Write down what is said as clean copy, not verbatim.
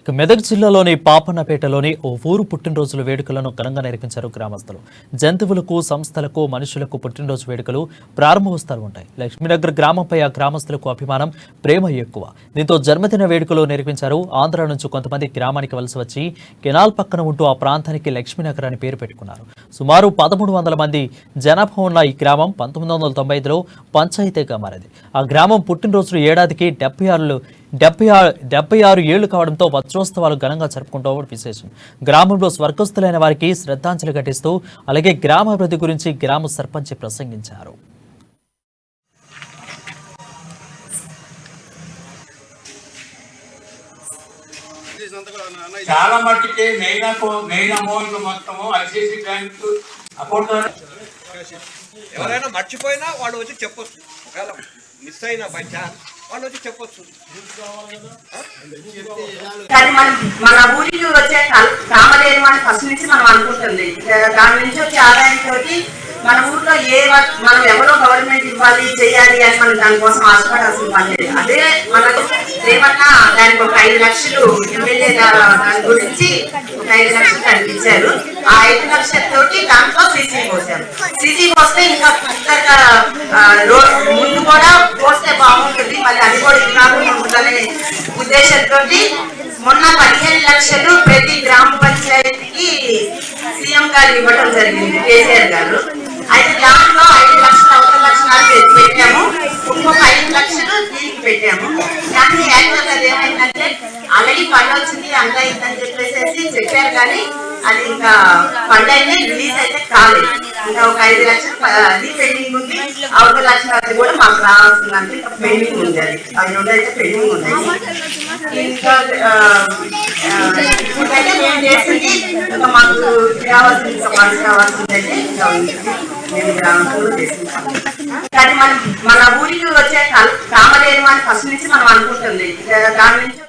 మెదక్ జిల్లాలోని పాపన్నపేటలోని ఓ ఊరు పుట్టినరోజుల వేడుకలను ఘనంగా నిర్వహించారు గ్రామస్తులు. జంతువులకు, సంస్థలకు, మనుషులకు పుట్టినరోజు వేడుకలు ప్రారంభోత్సవాలు ఉంటాయి. లక్ష్మీనగర్ గ్రామంపై ఆ గ్రామస్తులకు అభిమానం, ప్రేమ ఎక్కువ. దీంతో జన్మదిన వేడుకలు నిర్వహించారు. ఆంధ్ర నుంచి కొంతమంది గ్రామానికి వలస వచ్చి కెనాల్ పక్కన ఉంటూ ఆ ప్రాంతానికి లక్ష్మీనగర్ అని పేరు పెట్టుకున్నారు. సుమారు 1300 మంది జనాభా ఉన్న ఈ గ్రామం 1995లో పంచాయతీగా మారింది. ఆ గ్రామం పుట్టినరోజులు ఏడాదికి 76 ఏళ్లు కావడంతో వజ్రోత్సవాలు ఘనంగా జరుపుకుంటూ విశేషం. గ్రామంలో స్వర్గస్థులైన వారికి శ్రద్ధాంజలి ఘటిస్తూ అలాగే గ్రామాభివృద్ధి గురించి గ్రామ సర్పంచ్ ప్రసంగించారు. చాలా మట్టుకే మెయిన్ అమౌంట్ మొత్తము ఐసిఐసి బ్యాంక్ అకౌంట్ ఎవరైనా మర్చిపోయినా వాడు వచ్చి చెప్పొచ్చు. ఒకవేళ మిస్ అయిన బై ఛాన్స్ వాళ్ళు వచ్చి చెప్పొచ్చు. కానీ మన ఊరికి వచ్చే కామలేని మనం ఫస్ట్ నుంచి మనం అనుకుంటుంది. దాని నుంచి వచ్చే ఆదాయంతో మన ఊర్లో మనం ఎవరో గవర్నమెంట్ ఇవ్వాలి చేయాలి అని మనం దానికోసం ఆశపడాల్సిన పని లేదు. అదే మనకు ఏమన్నా దానికి ఒక 5 లక్షలు ఎమ్మెల్యే దాని గురించి ఒక 5 లక్షలు కనిపించారు. ఆ 5 లక్షలతోటి దాంట్లో సీసీ పోసారు. సీసీ పోస్తే ఇంకా ముందు కూడా పోస్తే బాగుంటుంది, మళ్ళీ అది కూడా ఇంకా ఉంటుందనే ఉద్దేశంతో మొన్న 15 లక్షలు ప్రతి గ్రామ పంచాయతీకి సీఎం గారు ఇవ్వడం జరిగింది, కేసీఆర్ గారు. అయితే దాంట్లో 5 లక్షలు అవతల లక్షణాలు పెట్టాము, ఇంకొక 5 లక్షలు దీనికి పెట్టాము. దానికి యాక్చువల్ అది ఏమైందంటే ఆల్రెడీ ఫండ్ వచ్చింది అంత అయిందని చెప్పేసి చెప్పారు, కానీ అది ఇంకా ఫండ్ అయితే రిలీజ్ అయితే కాలేదు. ఇంకా ఒక 5 లక్షలు అది పెండింగ్ ఉంది, అవతల లక్షణాలు కూడా మాకు రావాల్సిందంటే ఇంకా పెండింగ్ ఉంది. అది అయితే పెండింగ్ ఉంది. ఇంకా ఇప్పుడైతే మేము చేసింది ఇంకా మాకు కావాల్సింది, ఇంకా ఫండ్స్ కావాల్సిందంటే ఇంకా మేము గ్రామంలో చేసింటాం. కానీ మన ఊరికి వచ్చే కామలేని అని ఫస్ట్ నుంచి మనం అనుకుంటుంది. దాని నుంచి